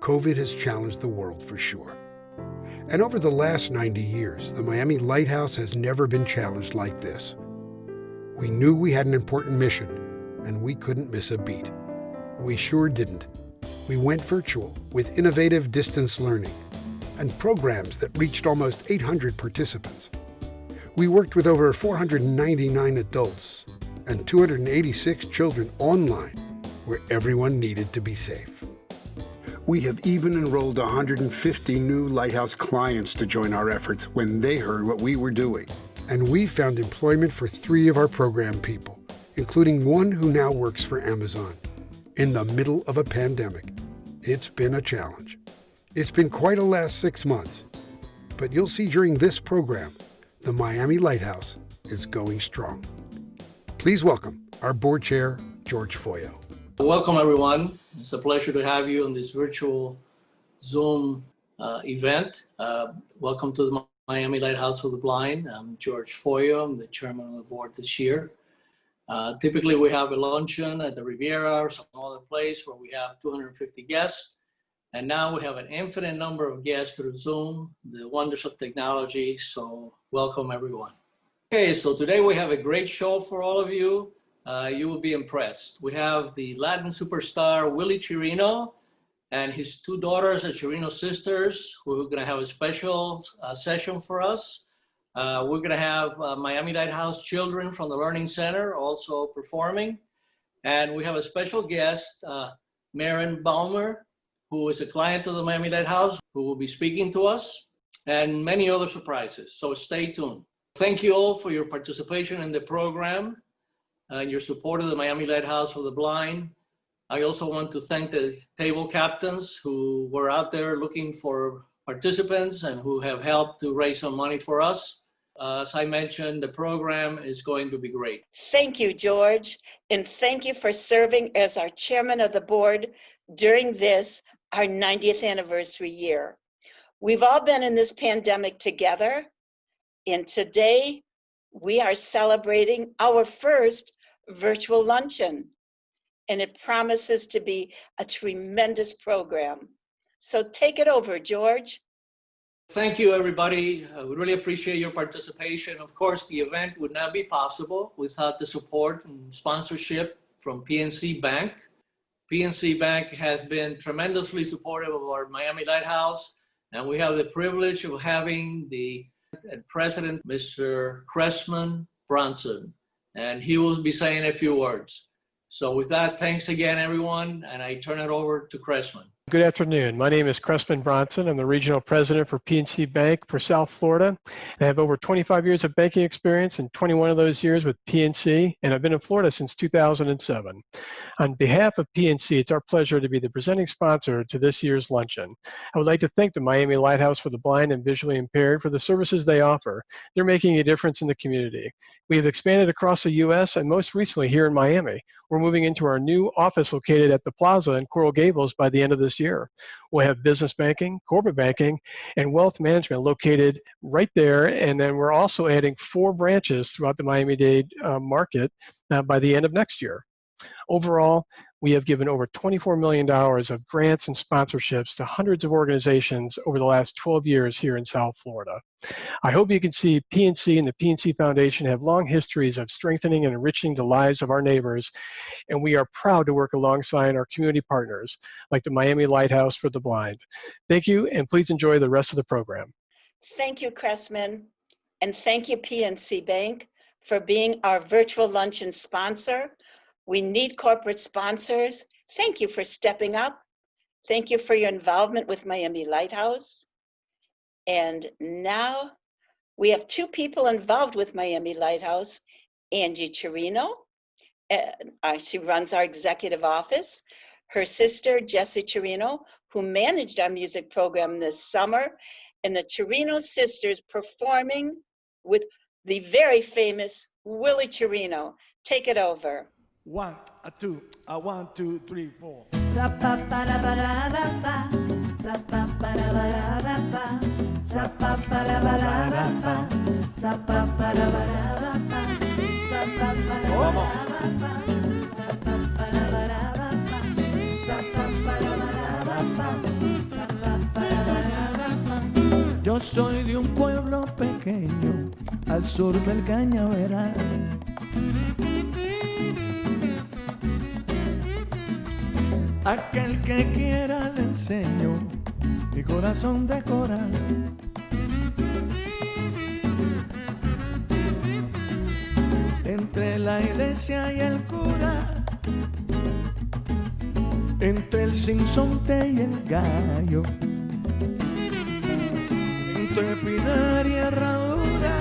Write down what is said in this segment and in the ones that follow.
COVID has challenged the world for sure. And over the last 90 years, the Miami Lighthouse has never been challenged like this. We knew we had an important mission, and we couldn't miss a beat. We sure didn't. We went virtual with innovative distance learning and programs that reached almost 800 participants. We worked with over 499 adults and 286 children online, where everyone needed to be safe. We have even enrolled 150 new Lighthouse clients to join our efforts when they heard what we were doing. And we found employment for 3 of our program people, including one who now works for Amazon, in the middle of a pandemic. It's been a challenge. It's been quite a last 6 months. But you'll see during this program, the Miami Lighthouse is going strong. Please welcome our board chair, George Foyo. Welcome, everyone. It's a pleasure to have you on this virtual Zoom event. Welcome to the Miami Lighthouse for the Blind. I'm George Foyo. I'm the chairman of the board this year. Typically, we have a luncheon at the Riviera or some other place where we have 250 guests. And now we have an infinite number of guests through Zoom, the wonders of technology. So welcome, everyone. Okay, so today we have a great show for all of you. You will be impressed. We have the Latin superstar Willie Chirino and his 2 daughters, the Chirino sisters, who are going to have a special session for us. We're going to have Miami Lighthouse children from the Learning Center also performing. And we have a special guest, Maren Balmer, who is a client of the Miami Lighthouse, who will be speaking to us, and many other surprises. So stay tuned. Thank you all for your participation in the program and your support of the Miami Lighthouse for the Blind. I also want to thank the table captains who were out there looking for participants and who have helped to raise some money for us. As I mentioned, the program is going to be great. Thank you, George, and thank you for serving as our chairman of the board during this, our 90th anniversary year. We've all been in this pandemic together, and today we are celebrating our first virtual luncheon, and it promises to be a tremendous program. So take it over, George. Thank you, everybody. We really appreciate your participation. Of course, the event would not be possible without the support and sponsorship from PNC Bank. PNC Bank has been tremendously supportive of our Miami Lighthouse, and we have the privilege of having the president, Mr. Cressman Bronson, and he will be saying a few words. So with that, thanks again, everyone, and I turn it over to Cressman. Good afternoon. My name is Cressman Bronson. I'm the regional president for PNC Bank for South Florida. And I have over 25 years of banking experience and 21 of those years with PNC, and I've been in Florida since 2007. On behalf of PNC, it's our pleasure to be the presenting sponsor to this year's luncheon. I would like to thank the Miami Lighthouse for the Blind and Visually Impaired for the services they offer. They're making a difference in the community. We have expanded across the U.S. and most recently here in Miami. We're moving into our new office located at the Plaza in Coral Gables by the end of this year. We'll have business banking, corporate banking, and wealth management located right there. And then we're also adding 4 branches throughout the Miami-Dade market by the end of next year. Overall, we have given over $24 million of grants and sponsorships to hundreds of organizations over the last 12 years here in South Florida. I hope you can see PNC and the PNC Foundation have long histories of strengthening and enriching the lives of our neighbors, and we are proud to work alongside our community partners like the Miami Lighthouse for the Blind. Thank you, and please enjoy the rest of the program. Thank you, Cressman, and thank you, PNC Bank, for being our virtual luncheon sponsor. We need corporate sponsors. Thank you for stepping up. Thank you for your involvement with Miami Lighthouse. And now we have 2 people involved with Miami Lighthouse. Angie Chirino, she runs our executive office. Her sister, Jessie Chirino, who managed our music program this summer. And the Chirino sisters performing with the very famous Willie Chirino. Take it over. 1, 2, 1, 2, 3, 4. Vamos. Yo soy de un pueblo pequeño al sur del Cañaveral. Aquel que quiera le enseño mi corazón de coral. Entre la iglesia y el cura, entre el sinsonte y el gallo, entre pinar y herradura,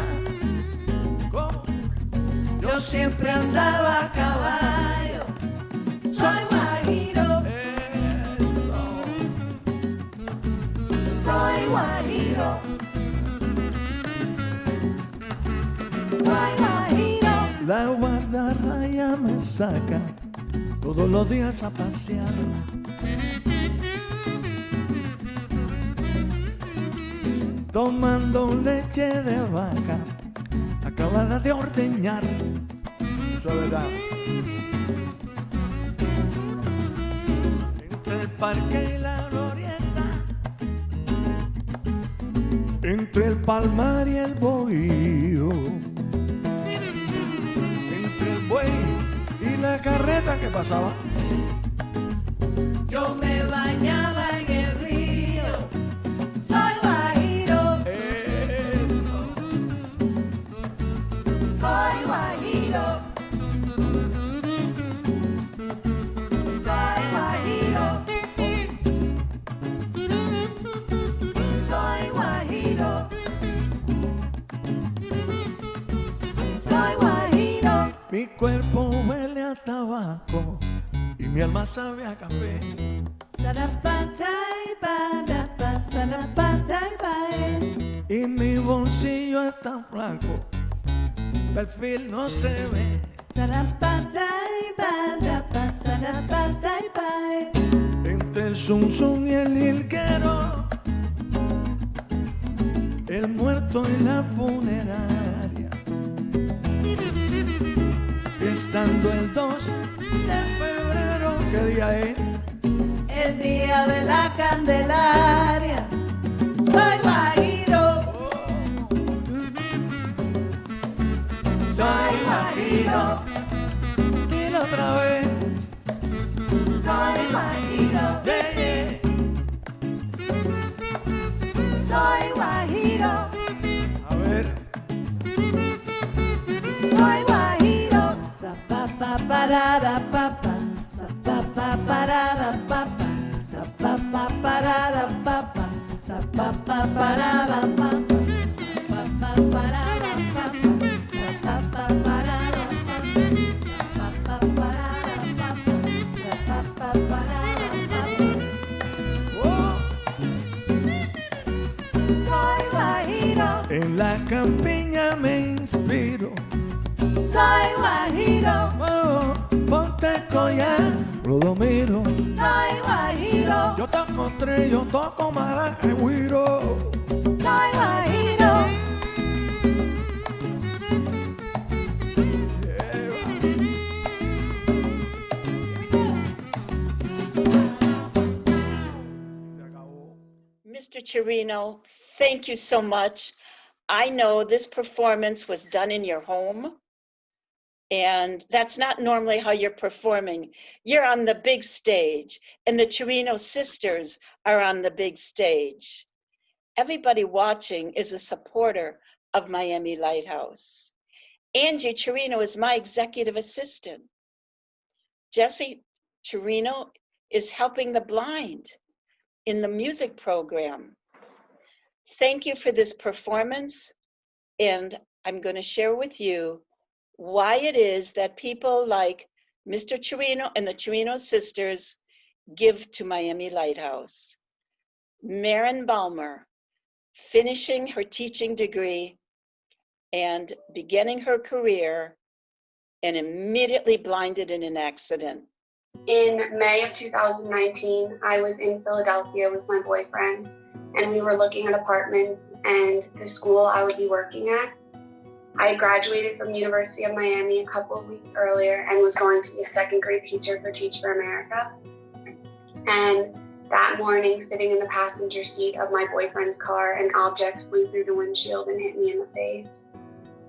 yo siempre andaba a caballo. Soy guajiro, eso. Soy guajiro, soy guajiro. La guardarraya me saca todos los días a pasear. Tomando leche de vaca acabada de ordeñar. Eso es verdad. Entre el parque y la glorieta, entre el palmar y el bohío, entre el buey y la carreta que pasaba, yo me bañaba en el río. Soy guajiro, eso. Soy guajiro, soy guajiro, soy guajiro, soy guajiro. Mi cuerpo huele a tabaco y mi alma sabe a café. Y mi bolsillo está flaco, perfil no se ve. Entre el zum zum y el hilguero, el muerto y la funeraria, y estando el 2 de febrero, ¿qué día es? El día de la Candelaria. Soy guajiro, soy guajiro. Dilo otra vez. Soy guajiro, yeah, yeah. Soy guajiro. A ver. Soy guajiro. Zapapa parada papa, zapapa parada papa, zapapa parada papa, zapapa parada papa, zapapa parada papa, zapapa parada papa, zapapa parada papa, zapapa parada papa. Oh. Soy guajiro. En la campiña me inspiro. Soy guajiro. Oh, ponte collar, lo miro. Soy guajiro. Yo toco tres, yo toco maraca y güiro. Soy guajiro. Mr. Chirino, thank you so much. I know this performance was done in your home, and that's not normally how you're performing. You're on the big stage, and the Chirino sisters are on the big stage. Everybody watching is a supporter of Miami Lighthouse. Angie Chirino is my executive assistant. Jesse Chirino is helping the blind in the music program. Thank you for this performance, and I'm going to share with you why it is that people like Mr. Chirino and the Chirino sisters give to Miami Lighthouse. Maren Balmer, finishing her teaching degree and beginning her career, and immediately blinded in an accident. In May of 2019, I was in Philadelphia with my boyfriend, and we were looking at apartments and the school I would be working at. I graduated from the University of Miami a couple of weeks earlier and was going to be a second grade teacher for Teach for America. And That morning, sitting in the passenger seat of my boyfriend's car, an object flew through the windshield and hit me in the face.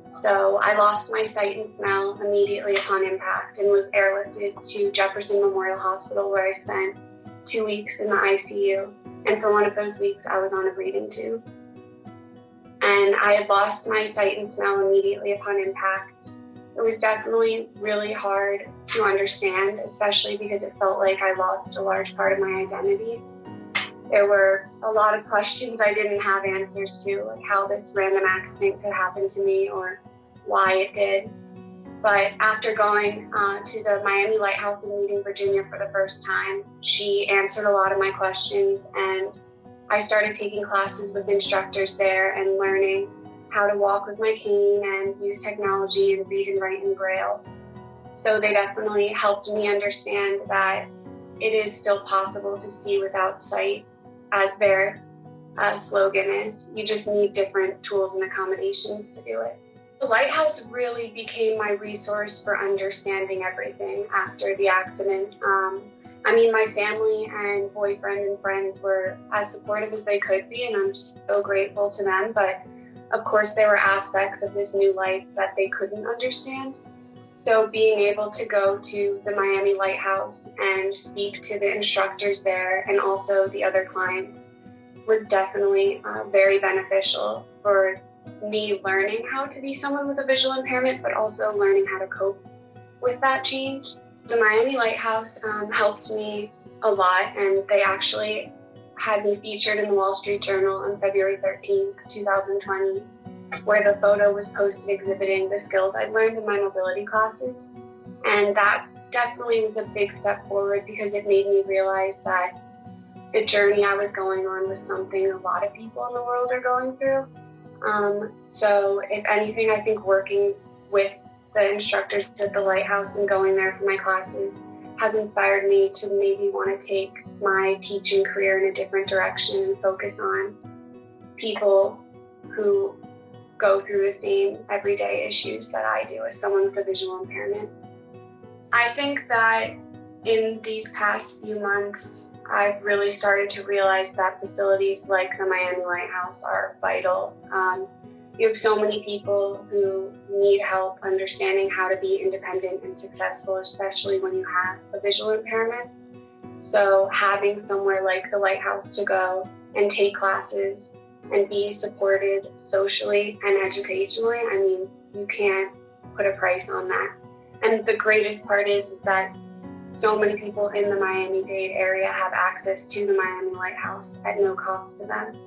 So I lost my sight and smell immediately upon impact and was airlifted to Jefferson Memorial Hospital, where I spent 2 weeks in the ICU. And for one of those weeks, I was on a breathing tube. And I had lost my sight and smell immediately upon impact. It was definitely really hard to understand, especially because it felt like I lost a large part of my identity. There were a lot of questions I didn't have answers to, like how this random accident could happen to me or why it did. But after going to the Miami Lighthouse and meeting Virginia for the first time, she answered a lot of my questions, and I started taking classes with instructors there and learning how to walk with my cane and use technology and read and write in Braille. So they definitely helped me understand that it is still possible to see without sight, as their slogan is. You just need different tools and accommodations to do it. The Lighthouse really became my resource for understanding everything after the accident. My family and boyfriend and friends were as supportive as they could be, and I'm so grateful to them. But of course, there were aspects of this new life that they couldn't understand. So being able to go to the Miami Lighthouse and speak to the instructors there and also the other clients was definitely very beneficial for me learning how to be someone with a visual impairment, but also learning how to cope with that change. The Miami Lighthouse helped me a lot, and they actually had me featured in the Wall Street Journal on February 13th, 2020, where the photo was posted exhibiting the skills I'd learned in my mobility classes. And that definitely was a big step forward because it made me realize that the journey I was going on was something a lot of people in the world are going through. So if anything, I think working with the instructors at the Lighthouse and going there for my classes has inspired me to maybe want to take my teaching career in a different direction and focus on people who go through the same everyday issues that I do as someone with a visual impairment. I think that in these past few months, I've really started to realize that facilities like the Miami Lighthouse are vital. You have so many people who need help understanding how to be independent and successful, especially when you have a visual impairment. So having somewhere like the Lighthouse to go and take classes and be supported socially and educationally, you can't put a price on that. And the greatest part is that so many people in the Miami-Dade area have access to the Miami Lighthouse at no cost to them.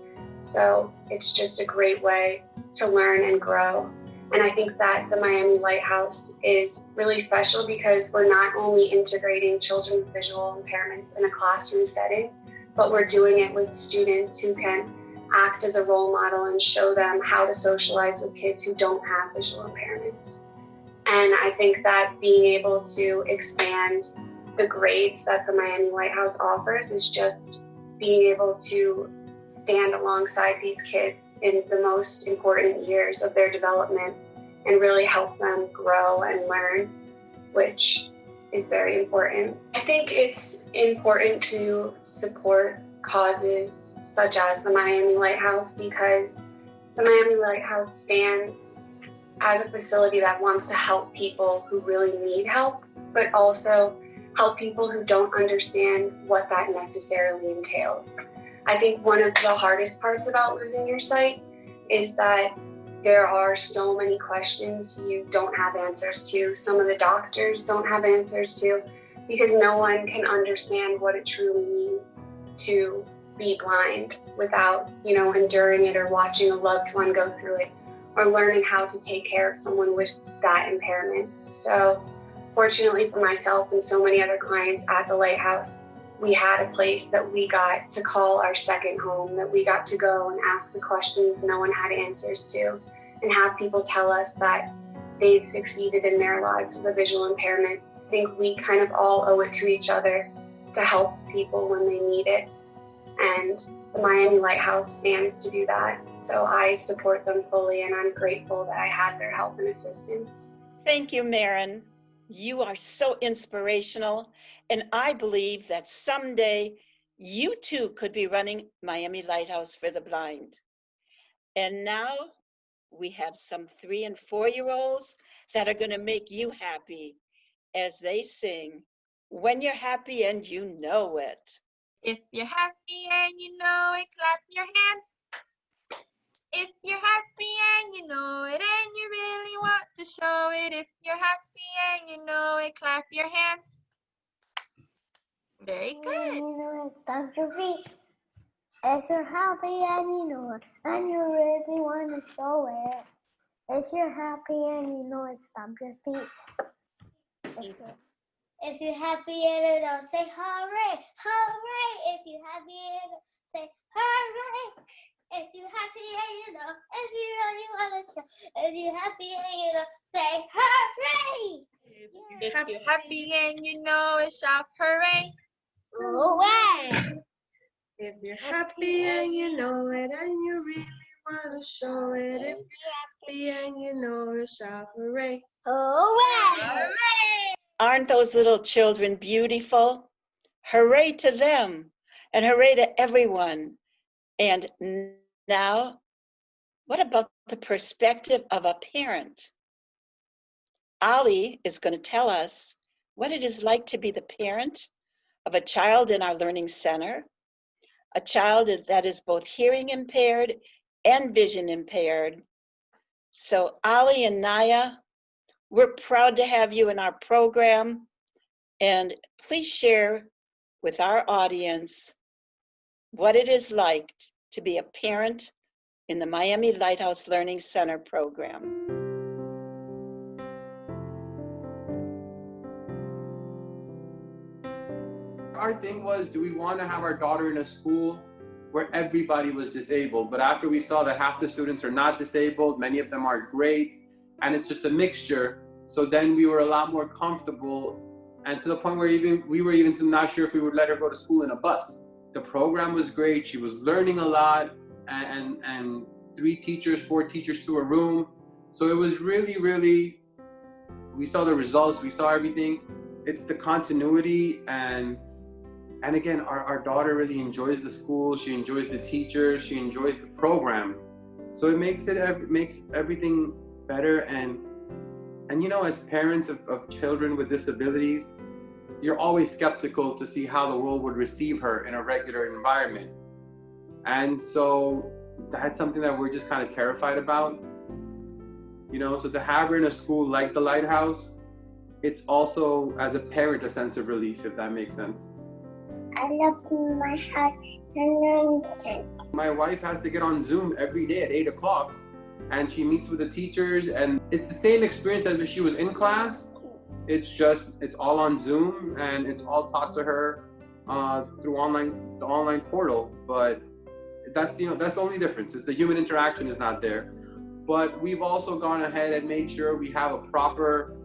So it's just a great way to learn and grow. And I think that the Miami Lighthouse is really special because we're not only integrating children with visual impairments in a classroom setting, but we're doing it with students who can act as a role model and show them how to socialize with kids who don't have visual impairments. And I think that being able to expand the grades that the Miami Lighthouse offers is just being able to stand alongside these kids in the most important years of their development and really help them grow and learn, which is very important. I think it's important to support causes such as the Miami Lighthouse because the Miami Lighthouse stands as a facility that wants to help people who really need help, but also help people who don't understand what that necessarily entails. I think one of the hardest parts about losing your sight is that there are so many questions you don't have answers to. Some of the doctors don't have answers to because no one can understand what it truly means to be blind without, enduring it or watching a loved one go through it or learning how to take care of someone with that impairment. So fortunately for myself and so many other clients at the Lighthouse, we had a place that we got to call our second home, that we got to go and ask the questions no one had answers to, and have people tell us that they've succeeded in their lives with a visual impairment. I think we kind of all owe it to each other to help people when they need it. And the Miami Lighthouse stands to do that. So I support them fully, and I'm grateful that I had their help and assistance. Thank you, Maren. You are so inspirational, and I believe that someday You too could be running Miami Lighthouse for the Blind. And now we have some 3 and 4-year-olds that are going to make you happy as they sing When You're Happy and You Know It. If you're happy and you know it, clap your hands. If you're happy and you know it and you really want to show it, if you're happy and you know it, clap your hands. Very good. You know it, stomp your feet. If you're happy and you know it, and you really want to show it. If you're happy and you know it, stomp your feet. If you're happy and you know, say hooray, hooray. If you're happy and you know, say hooray. If you're happy and you know, if you really want to show. If you're happy and you know, say hooray. If you're happy and you know it, shout hooray. Hooray. If you're happy and you know it and you really want to show it, if you're happy and you know it, shout hooray. Hooray. Aren't those little children beautiful? Hooray to them and hooray to everyone. And now, what about the perspective of a parent? Ali is going to tell us what it is like to be the parent of a child in our learning center, a child that is both hearing impaired and vision impaired. So Ali and Naya, we're proud to have you in our program, and please share with our audience what it is like to be a parent in the Miami Lighthouse Learning Center program. Our thing was, do we want to have our daughter in a school where everybody was disabled? But after we saw that half the students are not disabled, many of them are great, and it's just a mixture. So then we were a lot more comfortable, and to the point where we were even not sure if we would let her go to school in a bus. The program was great. She was learning a lot, and 3 teachers, 4 teachers to a room. So it was really, really, we saw the results, we saw everything. It's the continuity, and again, our daughter really enjoys the school. She enjoys the teachers. She enjoys the program. So it makes everything better. And you know, as parents of children with disabilities, you're always skeptical to see how the world would receive her in a regular environment. And so that's something that we're just kind of terrified about. You know, so to have her in a school like the Lighthouse, it's also, as a parent, a sense of relief, if that makes sense. I love my heart and Luncheon. My wife has to get on Zoom every day at 8 o'clock, and she meets with the teachers, and it's the same experience as if she was in class. It's all on Zoom, and it's all taught to her through the online portal. But that's the only difference, is the human interaction is not there. But we've also gone ahead and made sure we have a proper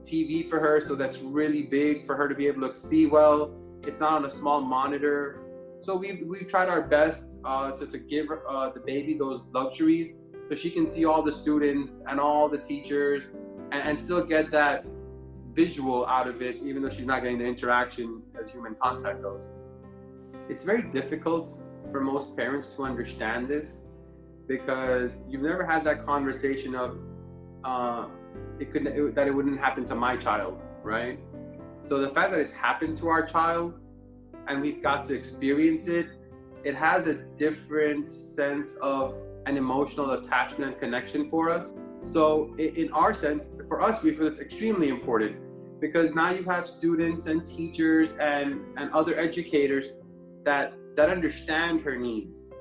TV for her, so that's really big for her to be able to see well. It's not on a small monitor. So we've tried our best to give the baby those luxuries, so she can see all the students and all the teachers and still get that visual out of it, even though she's not getting the interaction as human contact goes. It's very difficult for most parents to understand this, because you've never had that conversation of that it wouldn't happen to my child, right? So the fact that it's happened to our child and we've got to experience it, it has a different sense of an emotional attachment and connection for us. So in our sense, for us, we feel it's extremely important, because now you have students and teachers and other educators that understand her needs.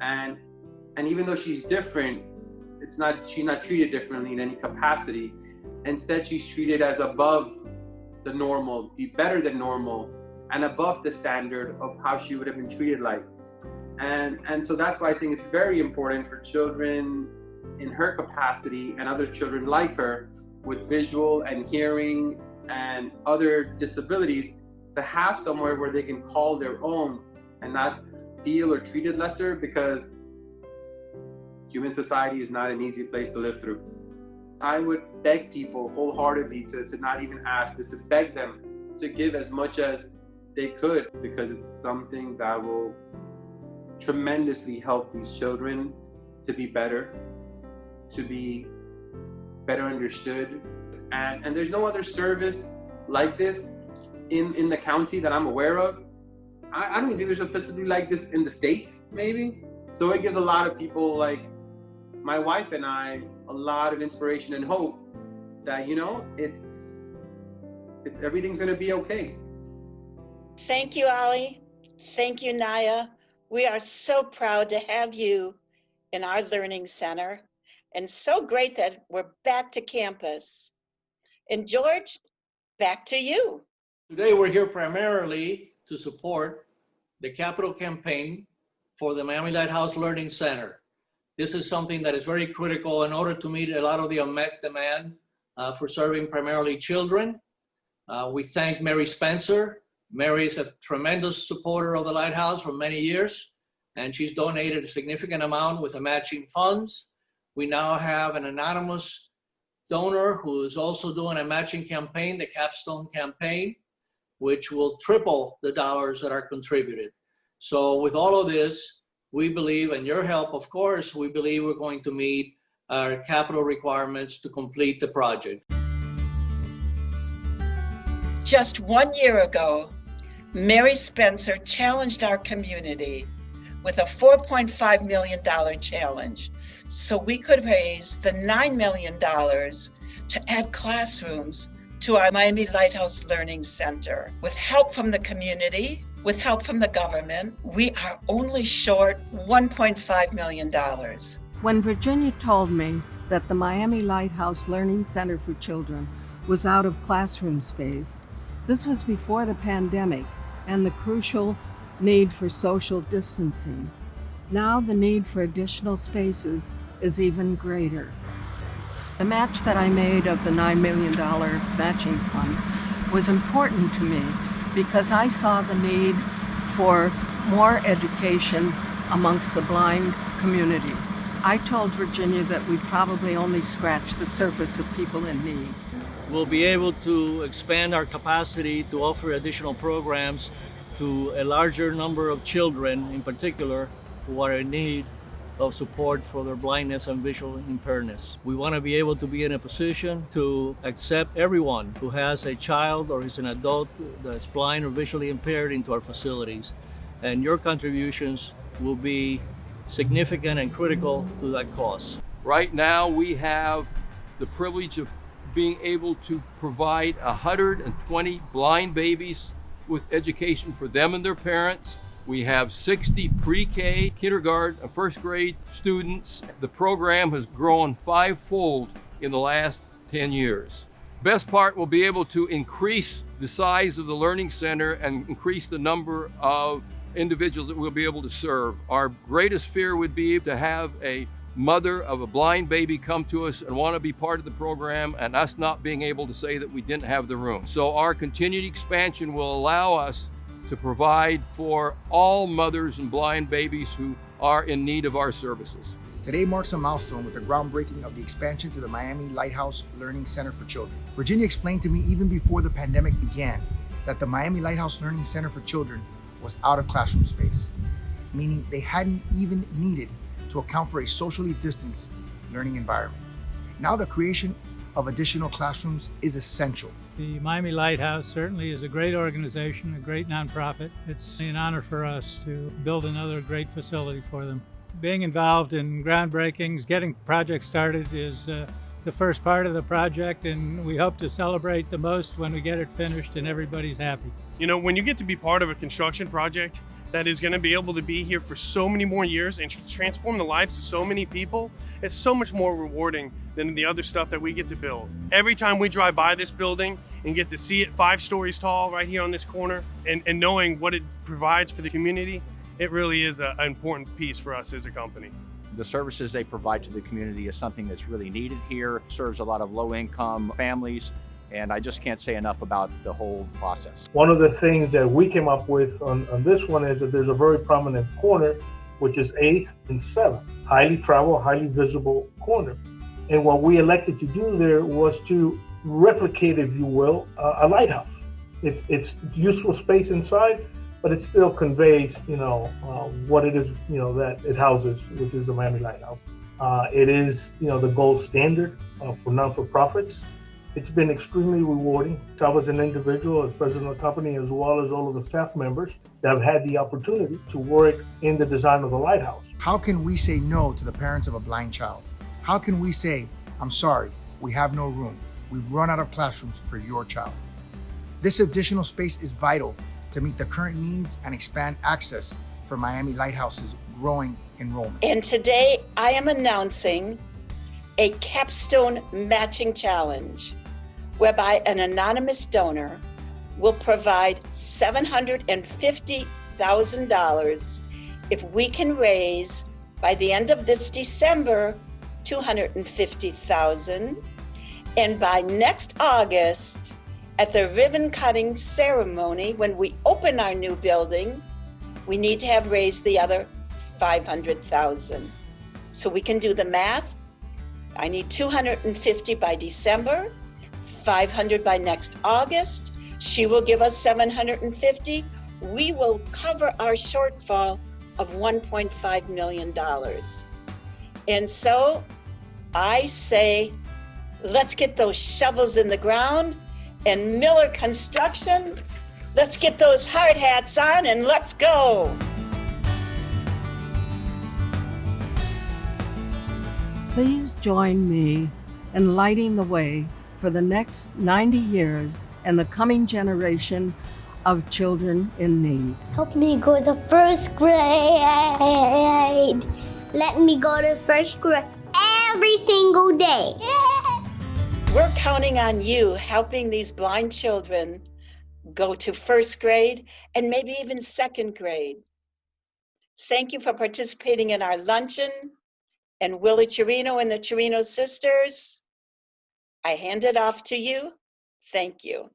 And even though she's different, she's not treated differently in any capacity. Instead, she's treated as above the normal, be better than normal, and above the standard of how she would have been treated like. And so that's why I think it's very important for children in her capacity and other children like her with visual and hearing and other disabilities to have somewhere where they can call their own and not feel or treated lesser, because human society is not an easy place to live through. I would beg people wholeheartedly to not even ask, to beg them to give as much as they could, because it's something that will tremendously help these children to be better, to be better understood. And there's no other service like this in the county that I'm aware of. I don't even think there's a facility like this in the States, maybe. So it gives a lot of people like my wife and I a lot of inspiration and hope that, you know, it's everything's gonna be okay. Thank you, Ali. Thank you, Naya. We are so proud to have you in our learning center, and so great that we're back to campus. And George, back to you. Today, we're here primarily to support the capital campaign for the Miami Lighthouse Learning Center. This is something that is very critical in order to meet a lot of the unmet demand for serving primarily children. We thank Mary Spencer. Mary is a tremendous supporter of the Lighthouse for many years, and she's donated a significant amount with the matching funds. We now have an anonymous donor who is also doing a matching campaign, the Capstone campaign, which will triple the dollars that are contributed. So with all of this, we believe, and your help, of course, we believe we're going to meet our capital requirements to complete the project. Just 1 year ago, Mary Spencer challenged our community with a $4.5 million challenge so we could raise the $9 million to add classrooms to our Miami Lighthouse Learning Center. With help from the community, with help from the government, we are only short $1.5 million. When Virginia told me that the Miami Lighthouse Learning Center for Children was out of classroom space, this was before the pandemic and the crucial need for social distancing. Now the need for additional spaces is even greater. The match that I made of the $9 million matching fund was important to me because I saw the need for more education amongst the blind community. I told Virginia that we probably only scratched the surface of people in need. We'll be able to expand our capacity to offer additional programs to a larger number of children, in particular, who are in need of support for their blindness and visual impairments. We want to be able to be in a position to accept everyone who has a child or is an adult that's blind or visually impaired into our facilities. And your contributions will be significant and critical to that cause. Right now, we have the privilege of being able to provide 120 blind babies with education for them and their parents. We have 60 pre-K, kindergarten, and first grade students. The program has grown 5-fold in the last 10 years. Best part, we'll be able to increase the size of the learning center and increase the number of individuals that we'll be able to serve. Our greatest fear would be to have a mother of a blind baby come to us and want to be part of the program and us not being able to say that we didn't have the room. So our continued expansion will allow us to provide for all mothers and blind babies who are in need of our services. Today marks a milestone with the groundbreaking of the expansion to the Miami Lighthouse Learning Center for Children. Virginia explained to me even before the pandemic began that the Miami Lighthouse Learning Center for Children was out of classroom space, meaning they hadn't even needed to account for a socially distanced learning environment. Now the creation of additional classrooms is essential. The Miami Lighthouse certainly is a great organization, a great nonprofit. It's an honor for us to build another great facility for them. Being involved in groundbreakings, getting projects started is the first part of the project, and we hope to celebrate the most when we get it finished and everybody's happy. You know, when you get to be part of a construction project that is going to be able to be here for so many more years and transform the lives of so many people, it's so much more rewarding than the other stuff that we get to build. Every time we drive by this building and get to see it 5 stories tall right here on this corner and knowing what it provides for the community, it really is an important piece for us as a company. The services they provide to the community is something that's really needed here, serves a lot of low-income families, and I just can't say enough about the whole process. One of the things that we came up with on this one is that there's a very prominent corner, which is 8th and 7th, highly traveled, highly visible corner. And what we elected to do there was to replicate, if you will, a lighthouse. it's useful space inside, but it still conveys, what it is, that it houses, which is the Miami Lighthouse. It is, the gold standard for non-for-profits. It's been extremely rewarding. Myself as an individual, as president of the company, as well as all of the staff members that have had the opportunity to work in the design of the lighthouse. How can we say no to the parents of a blind child? How can we say, I'm sorry, we have no room. We've run out of classrooms for your child. This additional space is vital to meet the current needs and expand access for Miami Lighthouse's growing enrollment. And today I am announcing a capstone matching challenge whereby an anonymous donor will provide $750,000 if we can raise by the end of this December $250,000, and by next August at the ribbon cutting ceremony when we open our new building, we need to have raised the other $500,000. So we can do the math. I need 250 by December, 500 by next August. She will give us 750. We will cover our shortfall of $1.5 million. And so I say, let's get those shovels in the ground, and Miller Construction, let's get those hard hats on and let's go. Please join me in lighting the way for the next 90 years and the coming generation of children in need. Help me go to first grade. Let me go to first grade every single day. We're counting on you helping these blind children go to first grade and maybe even second grade. Thank you for participating in our luncheon. And Willie Chirino and the Chirino sisters, I hand it off to you. Thank you.